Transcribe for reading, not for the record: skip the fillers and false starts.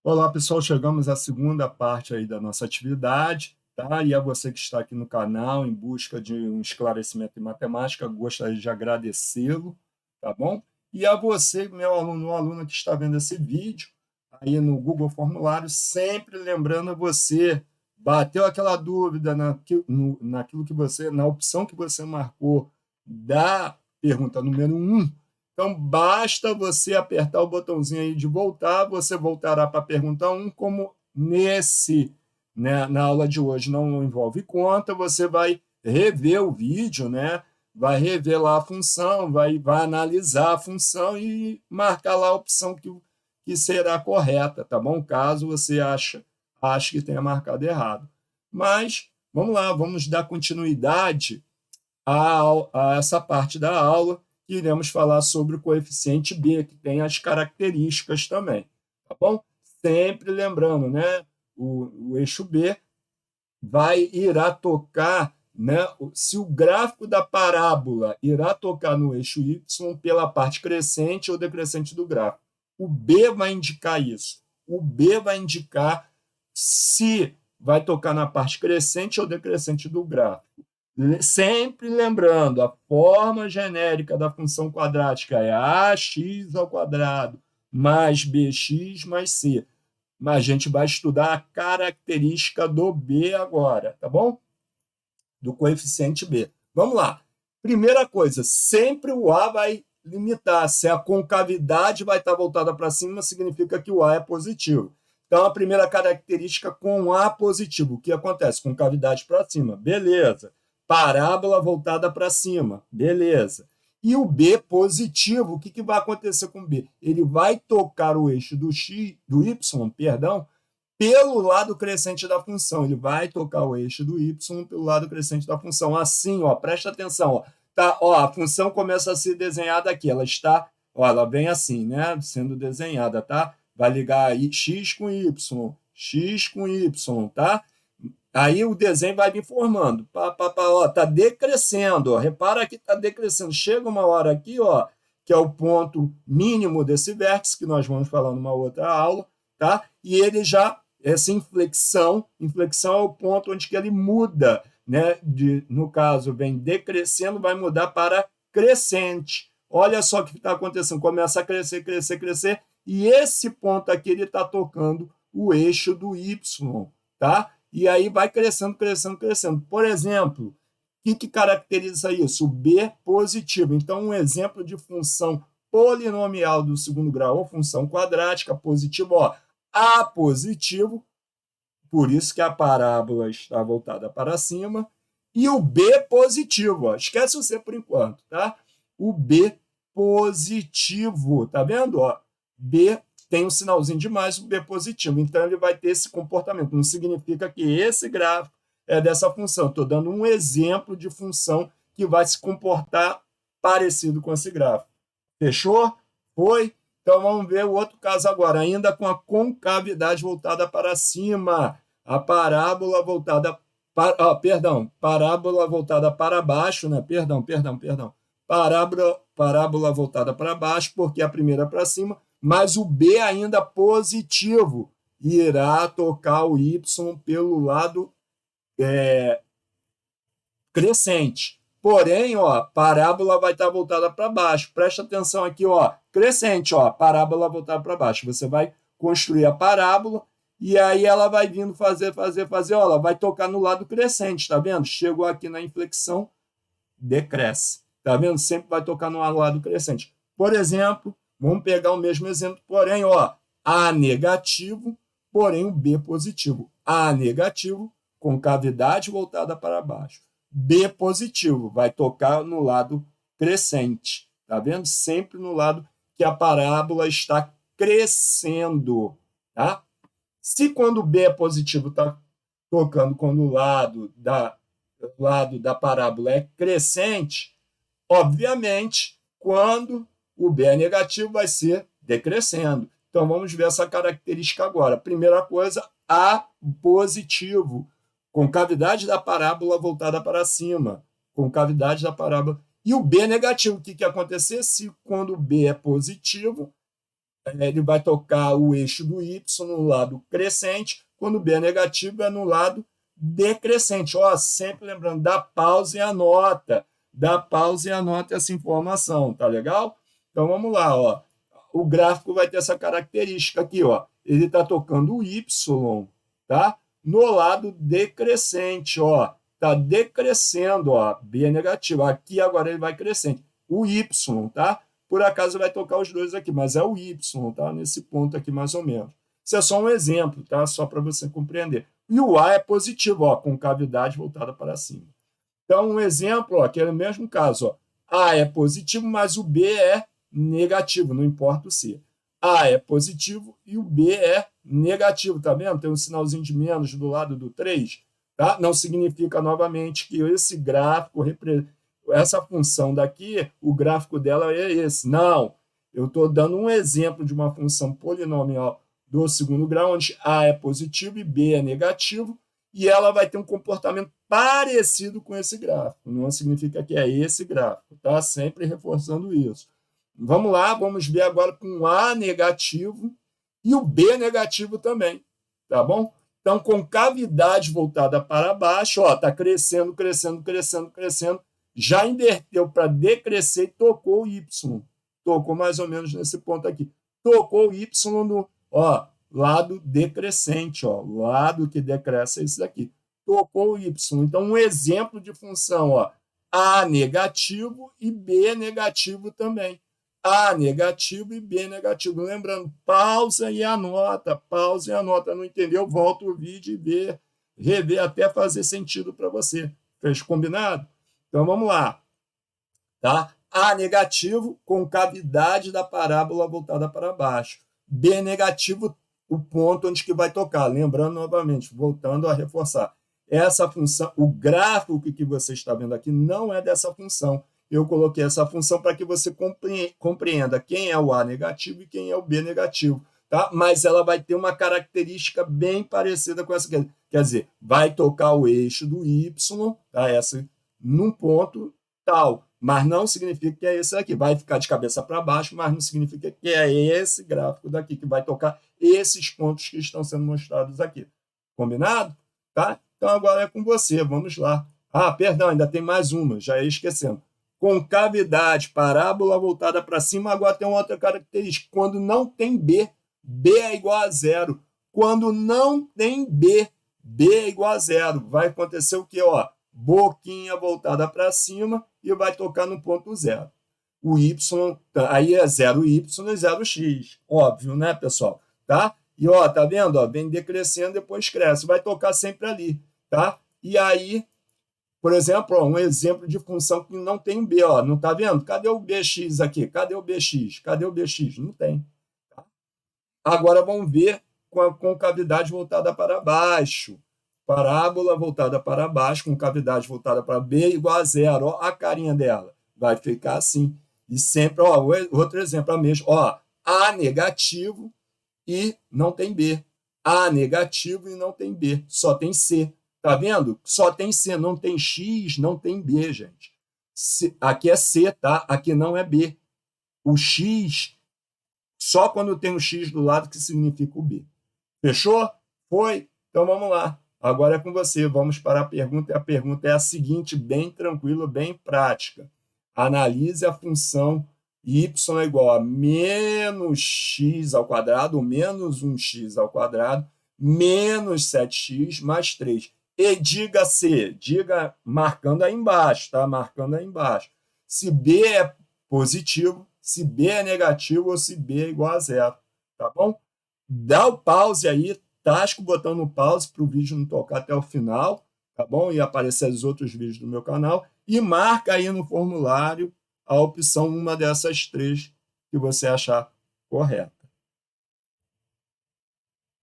Olá, pessoal, chegamos à segunda parte aí da nossa atividade, tá? E a você que está aqui no canal em busca de um esclarecimento em matemática, gostaria de agradecê-lo, tá bom? E a você, meu aluno ou aluna que está vendo esse vídeo aí no Google Formulário, sempre lembrando a você, bateu aquela dúvida naquilo que você, na opção que você marcou da pergunta número 1. Então, basta você apertar o botãozinho aí de voltar, você voltará para a pergunta 1, como na aula de hoje não envolve conta, você vai rever o vídeo, né? Vai rever lá a função, vai analisar a função e marcar lá a opção que será correta, tá bom? Caso você ache que tenha marcado errado. Mas, vamos lá, vamos dar continuidade a essa parte da aula, que iremos falar sobre o coeficiente B, que tem as características também, tá bom? Sempre lembrando, né? O eixo B irá tocar, né? Se o gráfico da parábola irá tocar no eixo Y pela parte crescente ou decrescente do gráfico. O B vai indicar isso. O B vai indicar se vai tocar na parte crescente ou decrescente do gráfico. Sempre lembrando, a forma genérica da função quadrática é ax ao quadrado mais bx mais c. Mas a gente vai estudar a característica do B agora, tá bom? Do coeficiente B. Vamos lá. Primeira coisa, sempre o A vai limitar. Se a concavidade vai estar voltada para cima, significa que o A é positivo. Então, a primeira característica com A positivo. O que acontece? Concavidade para cima. Beleza. Parábola voltada para cima. Beleza. E o B positivo, o que vai acontecer com o B? Ele vai tocar o eixo do Y, perdão, pelo lado crescente da função. Ele vai tocar o eixo do y pelo lado crescente da função. Assim, ó, presta atenção. Ó, tá, ó, a função começa a ser desenhada aqui. Ela está, ó, ela vem assim, né? Sendo desenhada, tá? Vai ligar aí x com y, tá? Aí o desenho vai me formando. Ó, tá decrescendo, ó. Repara que tá decrescendo. Chega uma hora aqui, ó, que é o ponto mínimo desse vértice, que nós vamos falar numa outra aula, tá? E ele já, essa inflexão é o ponto onde que ele muda, né? No caso, vem decrescendo, vai mudar para crescente. Olha só o que está acontecendo. Começa a crescer, crescer, crescer, e esse ponto aqui ele está tocando o eixo do y, tá? E aí vai crescendo, crescendo, crescendo. Por exemplo, o que caracteriza isso? O B positivo. Então, um exemplo de função polinomial do segundo grau ou função quadrática positiva, ó, A positivo, por isso que a parábola está voltada para cima, e o B positivo, ó, esquece o C por enquanto, tá? O B positivo, tá vendo? Ó, B tem um sinalzinho de mais, o B positivo, então ele vai ter esse comportamento. Não significa que esse gráfico é dessa função. Estou dando um exemplo de função que vai se comportar parecido com esse gráfico. Fechou? Foi? Então vamos ver o outro caso agora, ainda com a concavidade voltada para cima. A parábola voltada para, parábola voltada para baixo, né? Perdão. Parábola voltada para baixo, porque a primeira é para cima, mas o B ainda positivo irá tocar o Y pelo lado crescente. Porém, ó, parábola vai estar voltada para baixo. Presta atenção aqui, ó, crescente, ó, parábola voltada para baixo. Você vai construir a parábola e aí ela vai vindo fazer, ó, ela vai tocar no lado crescente, tá vendo? Chegou aqui na inflexão, decresce. Tá vendo? Sempre vai tocar no lado crescente. Por exemplo, vamos pegar o mesmo exemplo, porém, ó, A negativo, porém o B positivo. A negativo, concavidade voltada para baixo. B positivo, vai tocar no lado crescente. Tá vendo? Sempre no lado que a parábola está crescendo, tá? Se quando B é positivo está tocando quando o lado da parábola é crescente, obviamente, quando o B é negativo, vai ser decrescendo. Então, vamos ver essa característica agora. Primeira coisa, A positivo, concavidade da parábola voltada para cima, concavidade da parábola. E o B negativo, o que acontecer se quando o B é positivo, ele vai tocar o eixo do y no lado crescente, quando B é negativo é no lado decrescente. Ó, sempre lembrando, dá pausa e anota. Dá pausa e anota essa informação, tá legal? Então vamos lá, ó. O gráfico vai ter essa característica aqui, ó. Ele está tocando o y, tá? No lado decrescente, ó. Está decrescendo, ó. B é negativo. Aqui agora ele vai crescente. O y, tá? Por acaso vai tocar os dois aqui, mas é o y, tá? Nesse ponto aqui, mais ou menos. Isso é só um exemplo, tá? Só para você compreender. E o A é positivo, ó, com cavidade voltada para cima. Então, um exemplo, ó, que é o mesmo caso, ó. A é positivo, mas o B é negativo, não importa o C. A é positivo e o B é negativo, tá vendo? Tem um sinalzinho de menos do lado do 3, tá? Não significa, novamente, que esse gráfico, essa função daqui, o gráfico dela é esse. Não, eu estou dando um exemplo de uma função polinomial do segundo grau, onde A é positivo e B é negativo, e ela vai ter um comportamento parecido com esse gráfico. Não significa que é esse gráfico, tá? Sempre reforçando isso. Vamos lá, vamos ver agora com o A negativo e o B negativo também, tá bom? Então, com cavidade voltada para baixo, ó, tá crescendo, crescendo, crescendo, crescendo, já inverteu para decrescer e tocou o Y. Tocou mais ou menos nesse ponto aqui. Tocou o Y no, ó, lado decrescente, ó, lado que decresce é esse daqui. Tocou o Y. Então, um exemplo de função, ó, A negativo e B negativo também. A negativo e B negativo. Lembrando, pausa e anota, pausa e anota. Não entendeu? Volta o vídeo e vê, rever até fazer sentido para você. Fez combinado? Então, vamos lá. Tá? A negativo com cavidade da parábola voltada para baixo. B negativo, o ponto onde que vai tocar. Lembrando novamente, voltando a reforçar. Essa função, o gráfico que você está vendo aqui não é dessa função. Eu coloquei essa função para que você compreenda quem é o A negativo e quem é o B negativo. Tá? Mas ela vai ter uma característica bem parecida com essa aqui. Quer dizer, vai tocar o eixo do Y, tá? Essa, num ponto tal. Mas não significa que é esse aqui. Vai ficar de cabeça para baixo, mas não significa que é esse gráfico daqui que vai tocar esses pontos que estão sendo mostrados aqui. Combinado? Tá? Então agora é com você. Vamos lá. Ah, perdão, ainda tem mais uma. Já ia esquecendo. Com cavidade, parábola voltada para cima, agora tem uma outra característica. Quando não tem B, B é igual a zero. Quando não tem B, B é igual a zero. Vai acontecer o quê? Ó, boquinha voltada para cima e vai tocar no ponto zero. O Y, aí é 0Y e 0x. Óbvio, né, pessoal? Tá? E, ó, tá vendo? Ó, vem decrescendo, depois cresce. Vai tocar sempre ali, tá? E aí, por exemplo, ó, um exemplo de função que não tem B, ó, não está vendo? Cadê o BX aqui? Cadê o BX? Cadê o BX? Não tem. Tá? Agora vamos ver com cavidade voltada para baixo. Parábola voltada para baixo, com cavidade voltada para B igual a zero. Ó, a carinha dela. Vai ficar assim. E sempre, ó, outro exemplo, a mesma. Ó, A negativo e não tem B. A negativo e não tem B. Só tem C. Tá vendo? Só tem C, não tem X, não tem B, gente. Aqui é C, tá? Aqui não é B. O X, só quando tem o X do lado que significa o B. Fechou? Foi? Então vamos lá. Agora é com você. Vamos para a pergunta. E a pergunta é a seguinte, bem tranquila, bem prática. Analise a função y é igual a menos x ao quadrado, ou menos 1x ao quadrado, menos 7x mais 3. E diga se, diga marcando aí embaixo, tá? Marcando aí embaixo. Se B é positivo, se B é negativo ou se B é igual a zero, tá bom? Dá o pause aí, tasca o botão no pause para o vídeo não tocar até o final, tá bom? E aparecer os outros vídeos do meu canal. E marca aí no formulário a opção, uma dessas três que você achar correta.